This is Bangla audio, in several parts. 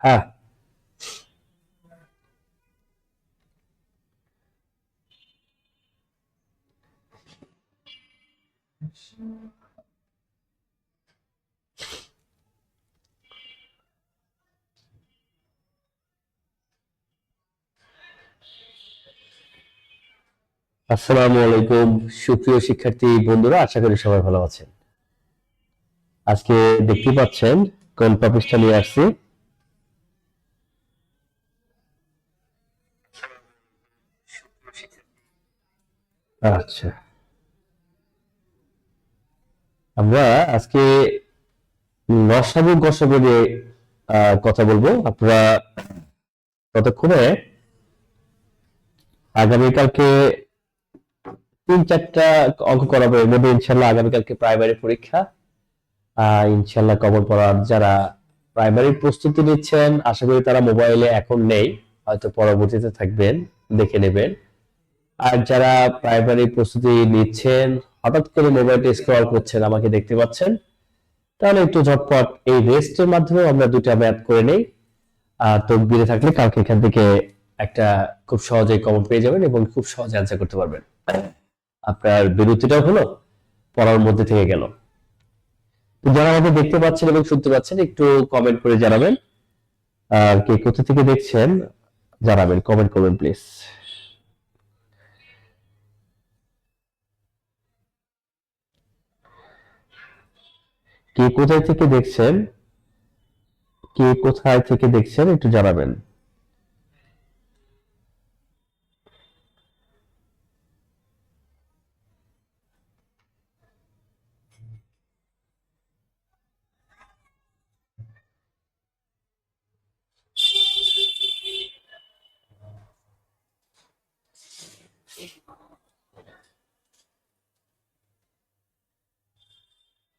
হ্যাঁ, আসসালামু আলাইকুম সুপ্রিয় শিক্ষার্থী বন্ধুরা, আশা করি সবাই ভালো আছেন। আজকে দেখতে পাচ্ছেন কোন টপিকটা নিয়ে আসছি। আচ্ছা, আমরা আজকে লসাগু গসাগু নিয়ে কথা বলবো। আপনারা ততক্ষণে আগামীকালকে 3-4টা অঙ্ক করাবো। এর মধ্যে ইনশাল্লাহ আগামীকালকে প্রাইমারি পরীক্ষা। ইনশাল্লাহ কমন পড়ার যারা প্রাইমারি প্রস্তুতি নিচ্ছেন, আশা করি তারা মোবাইলে এখন নেই, হয়তো পরবর্তীতে থাকবেন, দেখে নেবেন। আর যারা প্রাইমারি প্রস্তুতি নিচ্ছেন, হঠাৎ করে মোবাইলটা স্ক্রল করছেন, আমাকে দেখতে পাচ্ছেন, তাহলে একটু ঝটপট এই রেস্টের মাধ্যমে আমরা দুটা ম্যাথ করে নেই। আর তকবিরে থাকলে কালকে এখান থেকে একটা খুব সহজেই কমন পেয়ে যাবেন এবং খুব সহজে অ্যান্সার করতে পারবেন। আপনার বিরতিটাও হলো, পড়ার মধ্যে থেকে গেল। তো যারা আমাদের দেখতে পাচ্ছেন এবং শুনতে পাচ্ছেন, একটু কমেন্ট করে জানাবেন। আর কে কোথা থেকে দেখছেন জানাবেন, কমেন্ট করবেন প্লিজ। কে কোথায় থেকে দেখছেন, কে কোথায় থেকে দেখছেন একটু জানাবেন।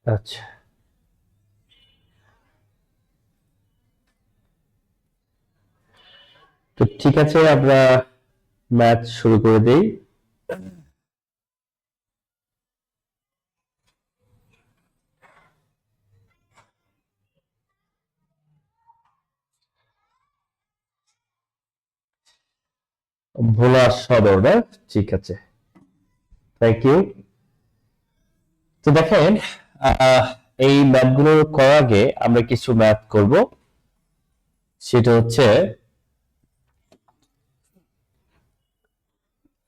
আচ্ছা, তো ঠিক আছে, আমরা ম্যাচ শুরু করে দেই। ভোলা সদর না? ঠিক আছে, থ্যাংক ইউ। তো দেখেন, এই ম্যাথগুলো করার আগে আমরা কিছু ম্যাথ করব। সেটা হচ্ছে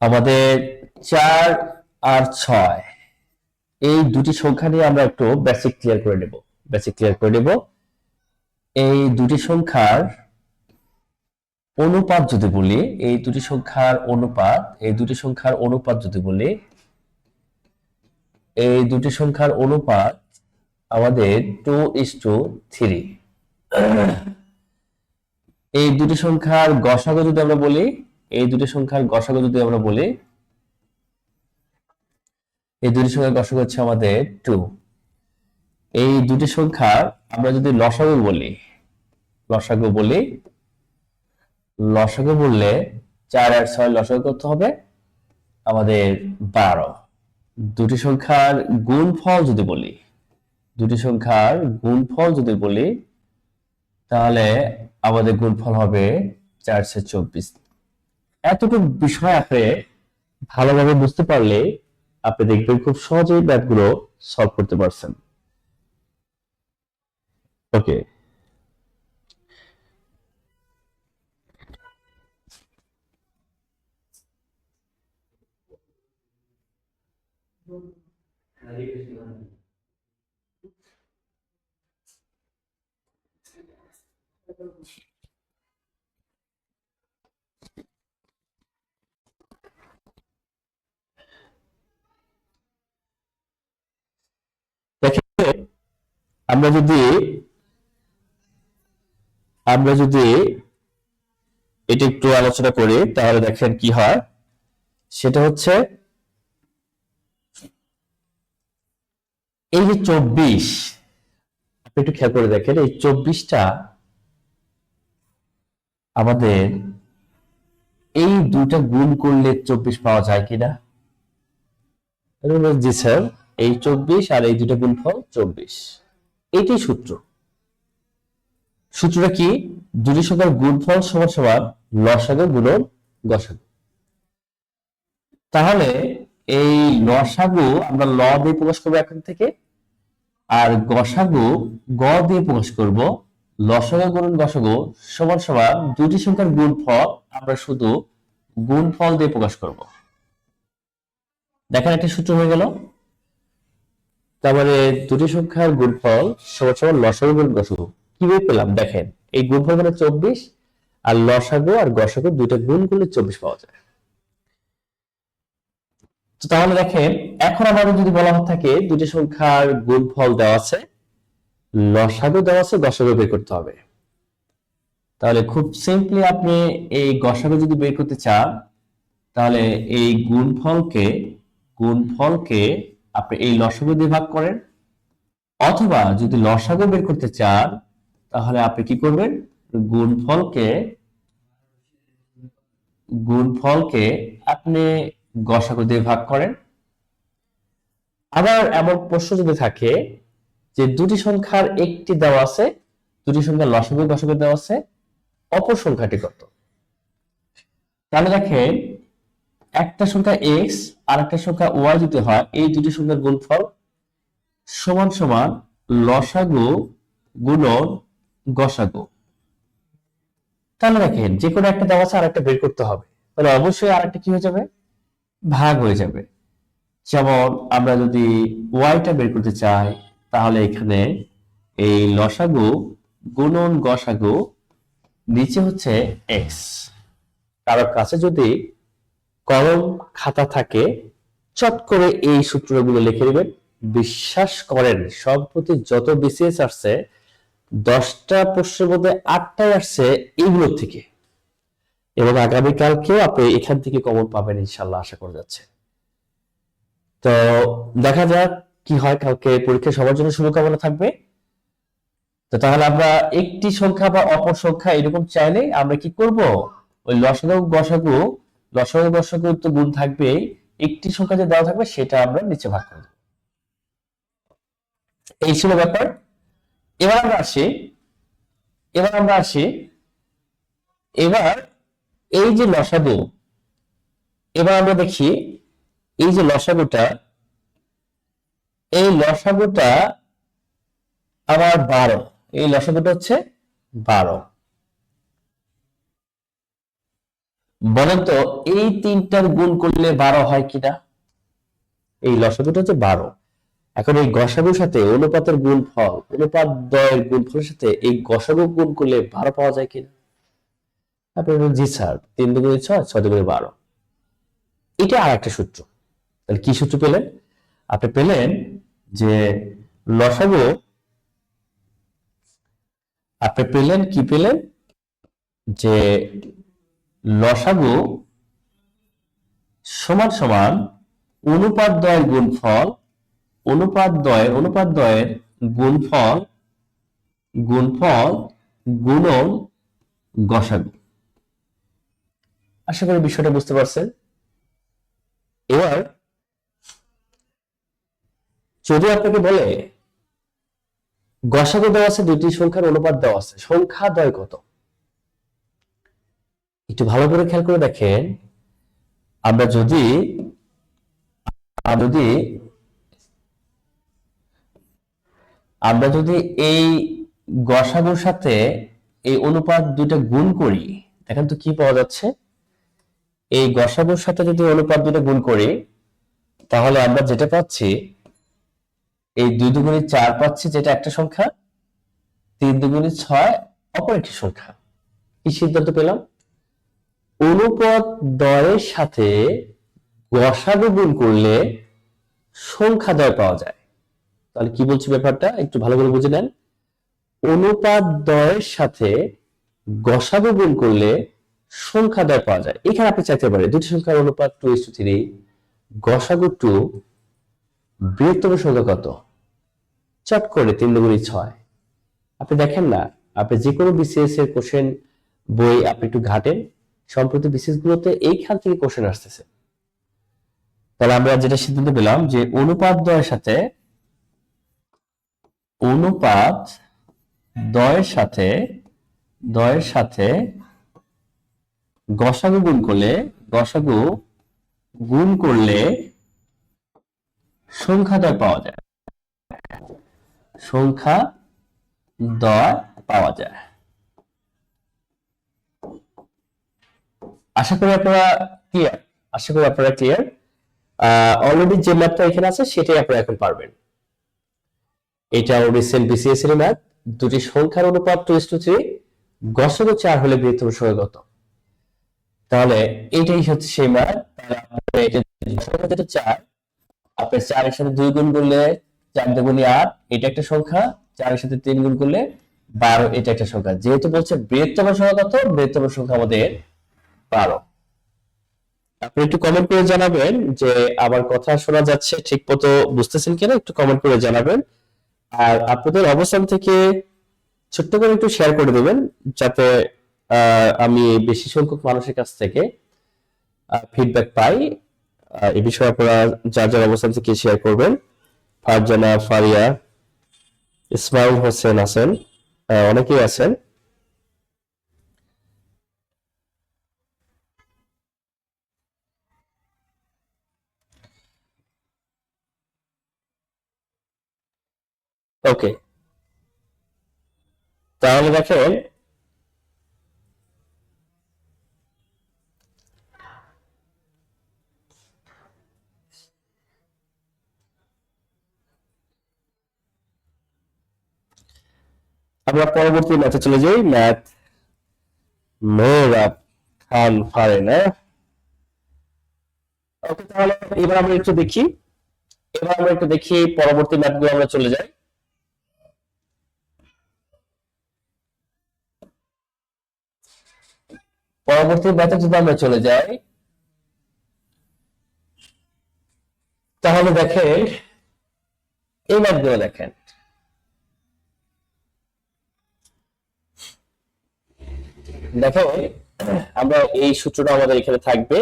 আমাদের 4 আর 6, এই দুটি সংখ্যা নিয়ে আমরা একটু বেসিক ক্লিয়ার করে নেব। এই দুটি সংখ্যার অনুপাত যদি বলি, এই দুটি সংখ্যার অনুপাত যদি বলি, এই দুটি সংখ্যার অনুপাত আমাদের 2:3। এই দুটি সংখ্যার গসাগু যদি আমরা বলি, এই দুটি সংখ্যার গসাগু হচ্ছে আমাদের 2। এই দুটি সংখ্যার আমরা যদি লসাগু বলি, লসাগু বললে 4 আর 6 লসাগু করতে হবে আমাদের 12। দুটি সংখ্যার গুণফল যদি বলি, তাহলে আমাদের গুণফল হবে 424। এতটুকু বিষয় আপনি ভালোভাবে বুঝতে পারলে আপনি দেখবেন খুব সহজেই ম্যাথগুলো সলভ করতে পারছেন। ওকে, দেখেন, আমরা যদি এটা একটু আলোচনা করি, তাহলে দেখেন কি হয়। সেটা হচ্ছে এই যে 24, আপনি একটু খেয়াল করে দেখেন, এই 24টা আমাদের এই দুইটা গুণ করলে 24 পাওয়া যায় কিনা? জি স্যার, এই 24 আর এই দুইটা গুণফল 24। এইটাই সূত্রটা কি? দুটি সংখ্যার গুণফল সমান সমান লসাগু গুণন গসাগু। তাহলে এই লসাগু আমরা ল দিয়ে প্রকাশ করবো এখন থেকে, আর গসাগু গ দিয়ে প্রকাশ করব। লসাগু গুণন গসাগু সমান সমান দুটি সংখ্যার গুণফল আমরা শুধু গুণফল দিয়ে প্রকাশ করব। দেখেন একটা সূত্র হয়ে গেল। তারপরে দুটি সংখ্যার গুণফল সমান সমান লসাগু গুণন গসাগু কিভাবে পেলাম দেখেন, এই গুণফল মানে 24, আর লসাগু আর গসাগু দুইটা গুণ করলে 24 পাওয়া যায়। তো তাহলে দেখেন এখন আমাদের যদি বলা থাকে দুটি সংখ্যার গুণফল দেওয়া আছে, লসাগু দেওয়া আছে, গসাগু বের করতে হবে। তাহলে খুব সিম্পলি আপনি এই গসাগু যদি বের করতে চান, তাহলে এই গুণফলকে আপনি এই লসাগু দিয়ে ভাগ করেন, অথবা যদি লসাগু বের করতে চান তাহলে আপনি কি করবেন, গুণফলকে আপনি গসাগু দিয়ে ভাগ করেন। আবার এমন প্রশ্ন যদি থাকে যে দুটি সংখ্যার একটি দেওয়া আছে, দুটি সংখ্যার লসাগু গসাগু দেওয়া আছে, অপর সংখ্যাটি কত? তাহলে দেখেন একটা সংখ্যা x আর একটা সংখ্যা y যদি হয়, এই দুটি সংখ্যার গুণফল সমান সমান লসাগু গুণন গসাগু। তাহলে দেখেন যে কোনো একটা দেওয়া আছে আর একটা বের করতে হবে, তাহলে অবশ্যই আর একটা কি হয়ে যাবে, ভাগ হয়ে যাবে। যেমন আমরা যদি ওয়াইটা বের করতে চাই, তাহলে এখানে এই লসাগু গুণন গসাগু নিচে হচ্ছে এক্স। কারোর কাছে যদি কলম খাতা থাকে চট করে এই সূত্রগুলো লিখে নেবেন। বিশ্বাস করেন সম্প্রতি যত বিসিএস আসছে 10টা প্রশ্নের মধ্যে 8টাই আসছে এইগুলোর থেকে, এবং আগামীকালকেও আপনি এখান থেকে কমন পাবেন ইনশাল্লাহ, আশা করা যাচ্ছে। তো দেখা যাক কি হয়, কালকে পরীক্ষা সবার জন্য শুভকামনা থাকবে। তো তাহলে আমরা একটি সংখ্যা বা অপর সংখ্যা এরকম চাইলে আমরা কি করব, ওই লসাগু গসাগু তো গুণ থাকবে, একটি সংখ্যা যে দেওয়া থাকবে সেটা আমরা নিচে ভাগ করব। এই ছিল ব্যাপার। এবার আমরা আসি এবার এই যে লসাগু, এবার আমরা দেখি এই যে লসাগুটা, এই লসাগুটা আবার 12, এই লসাগুটা হচ্ছে 12। বলেন তো এই তিনটার গুণ করলে 12 হয় কিনা? এই লসাগুটা হচ্ছে 12। এখন এই গসাগুর সাথে অনুপাতের গুণফল, অনুপাত দ্বয়ের গুণফলের সাথে এই গসাগু গুণ করলে 12 পাওয়া যায় কিনা? আপনি জি স্যার, 3 দুগুণে 6, 6 দুগুণে 12। এটা আর একটা সূত্র। তাহলে কি সূত্র পেলেন? আপনি পেলেন যে লসাগু, আপনি পেলেন কি পেলেন, যে লসাগু সমান সমান অনুপাত দ্বয়ের গুণফল, অনুপাত দ্বয়ের গুণফল গুণন গসাগু। আশা করি বিষয়টা বুঝতে পারছেন। এবার যদি আপনাকে বলে গসাগু দেওয়া আছে, দুটি সংখ্যার অনুপাত দেওয়া আছে, সংখ্যা দ্বয় কত? একটু ভালো করে খেয়াল করে দেখেন, আমরা যদি এই গসাগুর সাথে এই অনুপাত দুইটা গুণ করি, দেখেন তো কি পাওয়া যাচ্ছে। এই গসাগুর সাথে যদি অনুপাত দুইটা গুণ করি, তাহলে আমরা যেটা পাচ্ছি, এই 2 দুগুণে 4 পাচ্ছি, যেটা একটা সংখ্যা, 3 দুগুণে 6 অপর একটি সংখ্যা। কি সিদ্ধান্ত পেলাম? অনুপাত দ্বয়ের সাথে গসাগু গুণ করলে সংখ্যা দ্বয় পাওয়া যায়। তাহলে কি বলছি ব্যাপারটা একটু ভালো করে বুঝে নেন। অনুপাত দ্বয়ের সাথে গসাগু গুণ করলে সংখ্যা দ্বয় পাওয়া যায়। এখানে আপনি চাইতে পারেন দুটি সংখ্যার অনুপাত 2:3, গসাগু 2, বৃহত্তম সংখ্যা কত? চট করে 3 দুগুণে 6। আপনি দেখেন না, আপনি যে কোনো বিসিএস এর কোশ্চেন বই আপনি একটু ঘাটেন, সম্প্রতি বিসিএস গুলোতে এইখান থেকে কোশ্চেন আসতেছে। তাহলে আমরা যেটা সিদ্ধান্ত পেলাম যে অনুপাত দ্বয়ের সাথে দয়ের সাথে গসাগু গুণ করলে সংখ্যাদ্বয় পাওয়া যায়, সংখ্যাদ্বয় পাওয়া যায়। আশা করি আপনারা ক্লিয়ার। অলরেডি যে ম্যাথটা এখানে আছে সেটাই আপনারা এখন পারবেন। এটা রিসেন্ট বিসিএস এর ম্যাথ। দুটি সংখ্যার অনুপাত 2:3, গসাগু 4 হলে বৃহত্তম সংখ্যা কত? তাহলে এটাই হচ্ছে সেই ম্যাথ। তাহলে এটা 4, আপনি 4 এর সাথে 2 গুণ করলে 4 দুগুণে 8, এটা একটা সংখ্যা। 4 এর সাথে 3 গুণ করলে 12, এটা একটা সংখ্যা। যেহেতু বলছে বৃহত্তম সংখ্যা কত, বৃহত্তম সংখ্যা আমাদের 12। আপনি একটু কমেন্ট করে জানাবেন যে আমার কথা শোনা যাচ্ছে, ঠিক মতো বুঝতেছেন কিনা, একটু কমেন্ট করে জানাবেন। আর আপনাদের অবস্থান থেকে ছোট্ট করে একটু শেয়ার করে দেবেন, যাতে আমি বেশি সংখ্যক মানুষের কাছ থেকে ফিডব্যাক পাই। এই বিষয়ে আপনারা যার যার অবস্থান থেকে শেয়ার করবেন। ফারজানা, ফারিয়া, ইসমাইল হোসেন আছেন, অনেকেই আছেন। ওকে, তাহলে দেখেন আমরা পরবর্তী ম্যাথে চলে যাই। ম্যাথ মেহরাব খান ফারেনা। ওকে, তাহলে এবার আমরা একটু দেখি পরবর্তী ম্যাথগুলো আমরা চলে যাই। পরবর্তী ম্যাথে যদি আমরা চলে যাই, তাহলে দেখেন এই ম্যাথগুলো দেখেন। দেখো, আমরা এই সূত্রটা আমাদের এখানে থাকবে,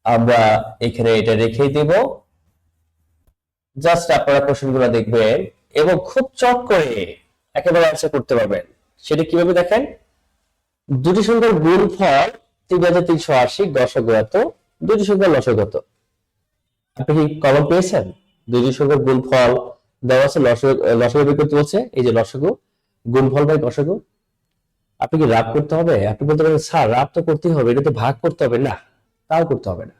আমরা এখানে এটা রেখেই দেব। জাস্ট আপনারা কোশ্চেনগুলো দেখবেন এবং খুব চট করে একেবারে আনসার করতে পারবেন। সেটা কিভাবে দেখেন, দুটি সংখ্যার গুণফল 3380, গসাগু এত, দুটি সংখ্যার লসাগু কত? আপনি কি কমন পেয়েছেন? দুটি সংখ্যার গুণফল দেওয়া আছে, লসাগু বের করতে বলছে, এই যে লসাগু গুণফল বাই গসাগু। আপনি কি রাব করতে হবে? আপনি বলতে পারেন স্যার রাব তো করতেই হবে, এটা তো ভাগ করতে হবে। না, তাও করতে হবে না।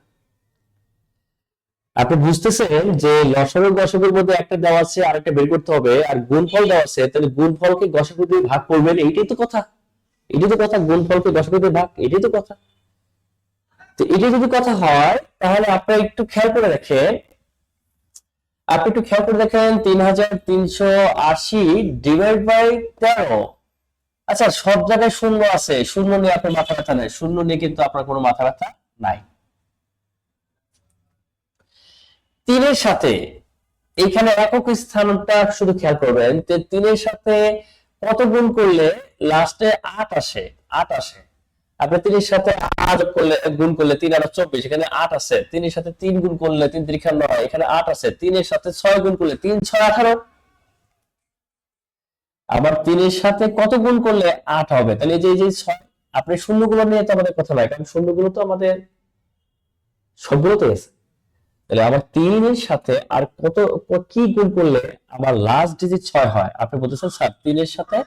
আপনি বুঝতেছেন যে লসাগু গসাগুর মধ্যে একটা দেওয়া আছে, আরেকটা বের করতে হবে, আর গুণফল দেওয়া আছে, তাহলে গুণফলকে গসাগু দিয়ে ভাগ করবেন। এইটাই তো কথা, গুণফলকে গসাগু দিয়ে ভাগ, এটাই তো কথা। তো এটা যদি কথা হয়, তাহলে আপনারা একটু খেয়াল করে দেখেন, 3380 ডিভাইড বাই 13। আচ্ছা, সব জায়গায় শূন্য আছে, শূন্য নিয়ে আপনার মাথা ব্যথা নাই, শূন্য নিয়ে কিন্তু আপনার কোনো মাথা ব্যথা নাই। তিনের সাথে এইখানে একক স্থানটা শুধু খেয়াল করবেন, যে তিনের সাথে কত গুণ করলে লাস্টে 8 আসে। আপনি তিনের সাথে 8 করলে, গুণ করলে 3 আর 24, এখানে 8 আছে। তিনের সাথে 3 গুণ করলে 3 3 9, এখানে 8 আছে। তিনের সাথে 6 গুণ করলে 3 6 18। আবার তিনের সাথে কত গুণ করলে 8 হবে? তাহলে এই যে 6, আপনি শূন্যগুলো নিয়ে তো আমাদের কথা নয়, কারণ শূন্যগুলো তো আমাদের সবগুলোতে আছে। তাহলে আমার 3 এর সাথে আর কি গুণ করলে আমার লাস্ট ডিজিট 6 হয়? আপনি বলতেছেন স্যার 3 এর সাথে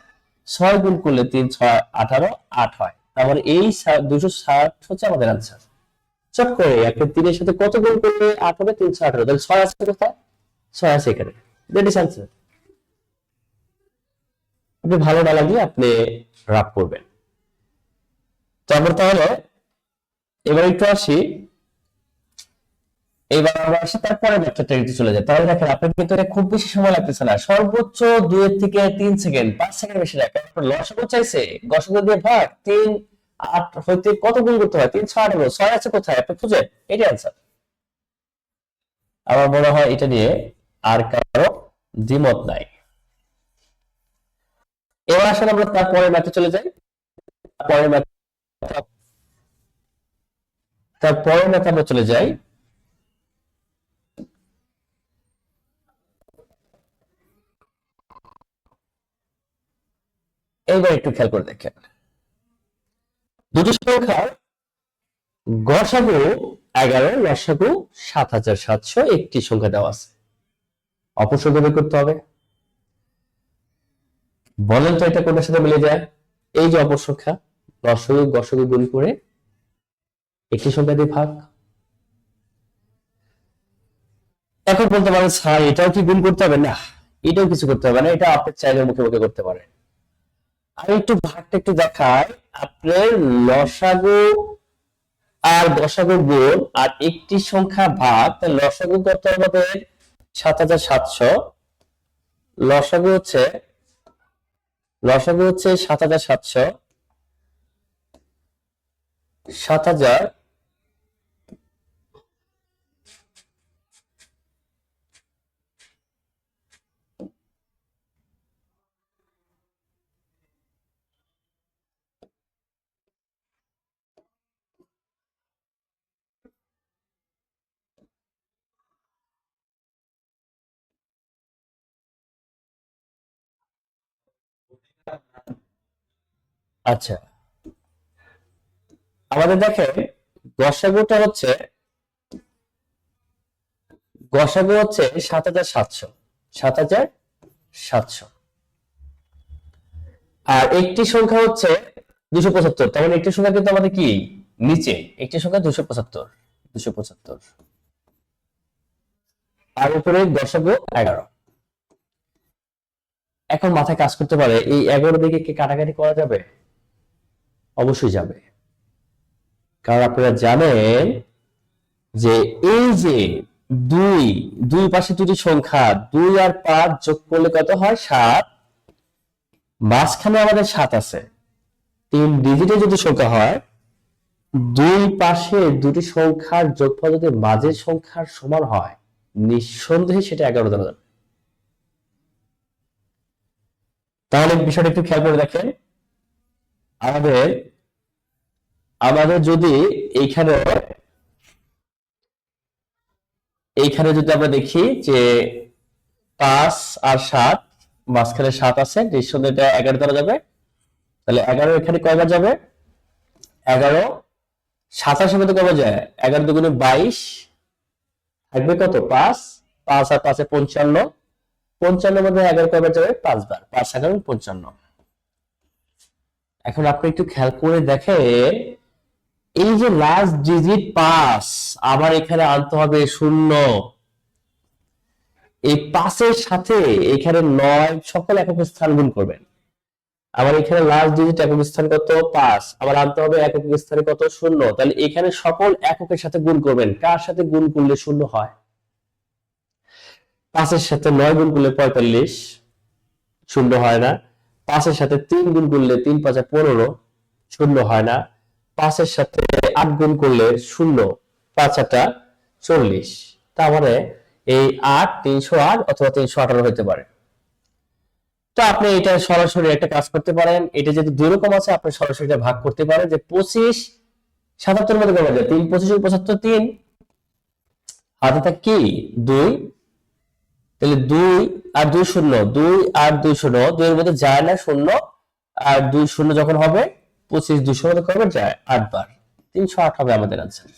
6 গুণ করলে 3 6 18, 8 হয়। তারপরে এই 260 হচ্ছে আমাদের आंसर। চট করে আপনি 3 এর সাথে কত গুণ করলে 8 হবে? 3 6 18, তাহলে 6 আছে কোথায়? 6 আছে এখানে, দ্যাট ইজ आंसर। আপনি ভালো না লাগলে আপনি রাব করবেন। তাহলে এবার একটু আসি, এইবার আমরা আসি তারপরে ম্যাথটা চলে যায়। তাহলে দেখেন আপনার কিন্তু এটা খুব বেশি সময় লাগতেছে না, সর্বোচ্চ 2 থেকে 3 সেকেন্ড, 5 সেকেন্ড বেশি লাগে। তারপর লসাগু চাইছে, গসাগু দিয়ে ভাগ, 3 8 হইতে কত গুণ করতে হয়? 3 6 18, 6 আছে কোথায়? আপনি খুঁজে, এটাই आंसर। আমার মনে হয় এটা নিয়ে আর কারো দ্বিমত নাই। এবার আসলে আমরা তারপরে ম্যাথে চলে যাই। তারপরে ম্যাথে আমরা চলে যাই। এইবার একটু খেয়াল করে দেখেন, দুটি সংখ্যার গসাগু 11, লসাগু 7700, একটি সংখ্যা দেওয়া আছে, অপর সংখ্যা বের করতে হবে। বলেন তো এটা কোনটার সাথে মিলে যায়? এই যে অপর সংখ্যা, লসাগু গসাগু গুণ করে একটি সংখ্যা দিয়ে ভাগ। এখন বলতে পারেন স্যার এটাও কি গুণ করতে হবে? না, এটাও কিছু করতে হবে না, এটা আপনি চাইলে মুখে মুখে করতে পারেন। আমি একটু ভাগটা একটু দেখাই। আপনার লসাগু আর গসাগু গুণ আর একটি সংখ্যা ভাগ, তাহলে লসাগু কত আমাদের 7700, লসাগু হচ্ছে 7700, 7000, আচ্ছা আমাদের দেখেন গসাগুটা হচ্ছে 7700, 7700, আর একটি সংখ্যা হচ্ছে 275, তার মানে একটি সংখ্যা কিন্তু আমাদের কি নিচে, একটি সংখ্যা 275, আর উপরে গসাগু 11। এখন মাথায় কাজ করতে পারে, এই 11 দিকে কি কাটাকাটি করা যাবে? অবশ্যই যাবে, কারণ আপনারা জানেন যে এই যে দুই পাশে দুটি সংখ্যা 2 আর 5 যোগ করলে কত হয়? 7। মাঝখানে আমাদের 7 আছে, 3 ডিজিটের যদি সংখ্যা হয়, দুই পাশে দুটি সংখ্যার যোগফল যদি মাঝের সংখ্যার সমান হয়, নিঃসন্দেহে সেটা 11 ধরা যাবে। তাহলে বিষয়টা একটু খেয়াল করে দেখেন, আমাদের যদি এইখানে যদি আমরা দেখি যে 5 আর 7, মাঝখানে 7 আছে, নিঃসন্দেহে এটা 11 ধরা যাবে। তাহলে 11 এখানে কয়বার যাবে? 11 27 মধ্যে কয়বার যায়? 11 দুগুণে 22, থাকবে কত? 5, 5 আর 5 55, 55 মধ্যে 11 কয়বার যাবে? 5 বার, 5 11 55। এখন আপনি একটু খেয়াল করে দেখেন, এই যে লাস্ট ডিজিট 5, আবার এখানে আনতে হবে 0। এই 5 এর সাথে এখানে 9 সকল একক স্থান গুণ করবেন। আবার এখানে লাস্ট ডিজিট একক স্থান কত? 5, আবার আনতে হবে একক স্থানে কত? 0। তাহলে এখানে সকল এককের সাথে গুণ করবেন। কার সাথে গুণ করলে 0 হয়? 5 এর সাথে 9 গুণ করলে 45, 0 হয় না। 5 এর সাথে 3 গুণ করলে 3 5 15, 0 হয় না। 5 এর সাথে 8 গুণ করলে 0, 5 8 40। তার মানে এই 8 308 অথবা 318 হতে পারে। তো আপনি এটা সরাসরি একটা কাজ করতে পারেন, এটা যদি দুই রকম আছে আপনি সরাসরি এটা ভাগ করতে পারেন, যে 25 77 মধ্যে কত যায়? 3 25 75, 3 হাতে থাকে কি 2, তাহলে 2 আর 2 0, 2 আর 2 0, 2 এর মধ্যে যায় না 0, আর 2 0 যখন হবে 25 200 মধ্যে কয়বার যায়? 8 বার, 308 হবে আমাদের आंसर।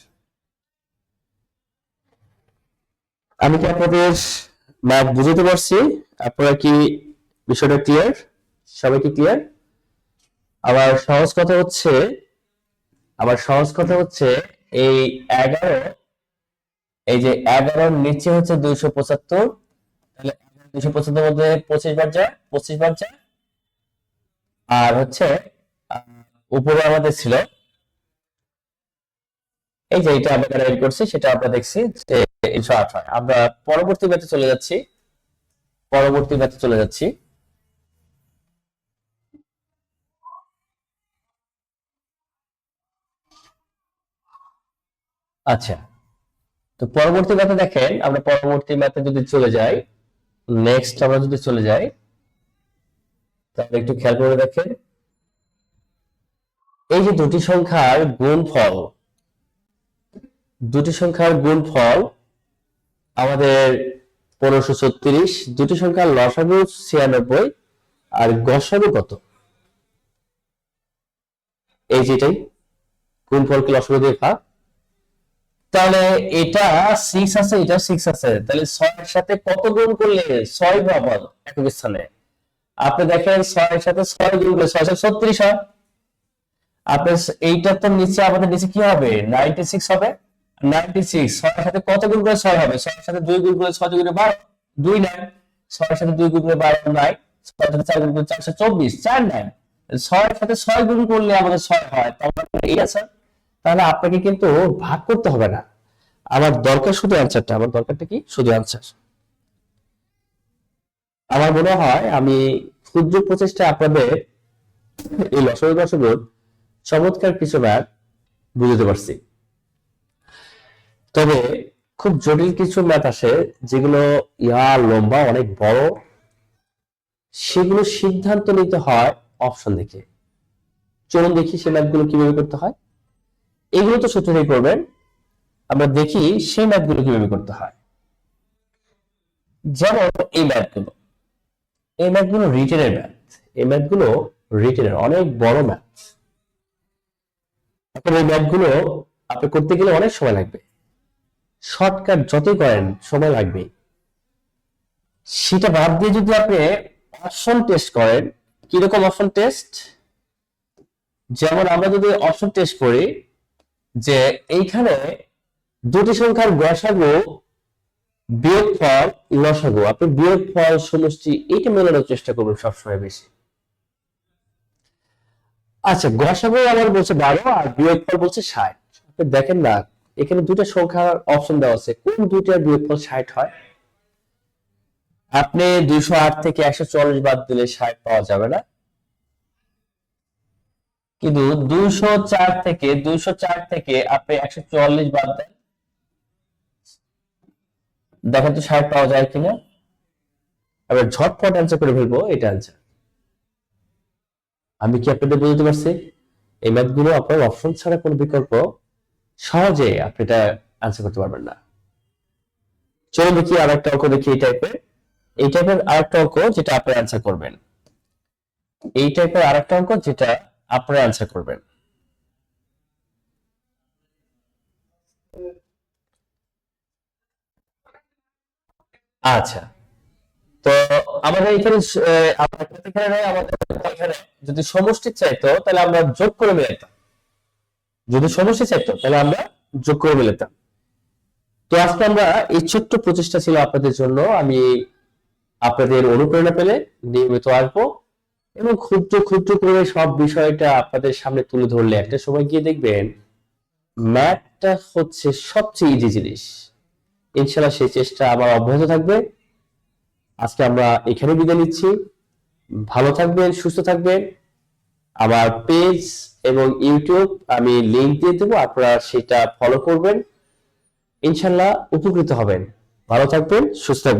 আমি কি আপনাদের ম্যাথ বুঝাতে পারছি? আপনারা কি বিষয়টা ক্লিয়ার? সবাই কি ক্লিয়ার? আবার সহজ কথা হচ্ছে এই 11, এই যে 11 নিচে হচ্ছে 275, তাহলে 275 মধ্যে 25 বার যায়, 25 বার যায়, আর হচ্ছে উপরে আমাদের ছিল এই যে এটা আমরা বের করছি, সেটা আমরা দেখছি যে 308 হয়। আমরা পরবর্তী ম্যাথে চলে যাচ্ছি। আচ্ছা, তো পরবর্তী ম্যাথে দেখেন, আমরা পরবর্তী ম্যাথে যদি চলে যাই, নেক্সট আমরা যদি চলে যাই, তাহলে একটু খেয়াল করে দেখেন, এই যে দুটি সংখ্যার গুণফল আমাদের 1536, দুটি সংখ্যার লসাগু 96, আর গসাগু কত? এই যেটাই গুণফলকে লসাগু দিয়ে ভাগ, তাহলে এটা 6 আছে, এটা 6 আছে, তাহলে 6 এর সাথে কত গুণ করলে 6 পাবো একক স্থানে? আপনি দেখেন 6 এর সাথে 6 গুণ করলে 6 36 হয়। আপনার এইটা তো নিচে, আমাদের নিচে কি হবে 96 হবে। 96 6 এর সাথে কত গুণ করে 6 হবে? 6 এর সাথে 2 গুণ করে 6 গুণে 12, 2 9। 6 এর সাথে 2 গুণ করে 12 9, 6 এর সাথে 4 গুণ করে 424, 4 9। 6 এর সাথে 6 গুণ করলে আমাদের 6 হয়, তাহলে এই আছে। তাহলে আপনাকে কিন্তু ভাগ করতে হবে না, আমার দরকার শুধু অ্যানসারটা। আমার দরকারটা কি? শুধু অ্যানসার। আমার মনে হয় আমি ক্ষুদ্র প্রচেষ্টায় আপনাদের এই লসাগু গসাগুর চমৎকার কিছু ম্যাথ বুঝতে পারছি। তবে খুব জটিল কিছু ম্যাথ আসে যেগুলো লম্বা, অনেক বড়, সেগুলো সিদ্ধান্ত নিতে হয় অপশন দেখে। চলুন দেখি সেই ম্যাথগুলো কিভাবে করতে হয়। এগুলো তো সূত্রই করবেন, আমরা দেখি সেই ম্যাথগুলো কিভাবে করতে হয়। যেমন এই ম্যাথগুলো, এই ম্যাথগুলো রিটেনের ম্যাথ, এই ম্যাথগুলো রিটেনের অনেক বড় ম্যাথ। এখন এই ম্যাথগুলো আপনি করতে গেলে অনেক সময় লাগবে, শর্টকাট যতই করেন সময় লাগবে। সেটা বাদ দিয়ে যদি আপনি অপশন টেস্ট করেন, কিরকম অপশন টেস্ট? যেমন আমরা যদি অপশন টেস্ট করি যে এইখানে দুটি সংখ্যার গসাগু বিয়োগফল লসাগু, আপনি বিয়োগফল সমষ্টি এটা মেলানোর চেষ্টা করবেন সবসময় বেশি। আচ্ছা, গসাগু আমার বলছে 12 আর বিয়োগফল বলছে 60। আপনি দেখেন না এখানে দুটো সংখ্যার অপশন দেওয়া আছে, কোন দুইটার বিয়োগফল 60 হয়? আপনি 208 থেকে 144 বাদ দিলে 60 পাওয়া যাবে না, কিন্তু 204 থেকে আপনি 144 বাদ দেন, দেখেন তো 60 পাওয়া যায় কিনা। এবার ঝটপট অ্যান্সার করে ফেলবো, এটা অ্যান্সার। আমি কি আপনাদের বুঝতে পারছি? এই ম্যাথগুলো আপনার অপশন ছাড়া কোনো বিকল্প সহজে আপনি এটা অ্যান্সার করতে পারবেন না। চলুন দেখি আর একটা অঙ্ক দেখি এই টাইপের আরেকটা অঙ্ক যেটা আপনি অ্যান্সার করবেন। এই টাইপের আরেকটা অঙ্ক যেটা আপনি অ্যান্সার করবেন। আচ্ছা, তো আমাদের এখানে আমাদের যদি সমষ্টি চাইতো তাহলে আমরা যোগ করে মিলাইতাম, যদি সমষ্টি চাইতো তাহলে আমরা যোগ করে মিলাইতাম। তো আজকে আমরা এই ছোট্ট প্রচেষ্টা ছিল আপনাদের জন্য, আমি আপনাদের অনুপ্রেরণা পেলে নিয়মিত আসবো এবং ক্ষুদ্র ক্ষুদ্র করে সব বিষয়টা আপনাদের সামনে তুলে ধরলে একটা সময় গিয়ে দেখবেন ম্যাথটা হচ্ছে সবচেয়ে ইজি জিনিস। ইনশাআল্লাহ সেই চেষ্টা আমার অব্যাহত থাকবে। আজকে আমরা এখানে বিদায় নিচ্ছি। ভালো থাকবেন, সুস্থ থাকবেন। আমার পেজ এবং ইউটিউব আমি লিংক দিয়ে দেবো, আপনারা সেটা ফলো করবেন, ইনশাআল্লাহ উপকৃত হবেন। ভালো থাকবেন, সুস্থ থাকবেন।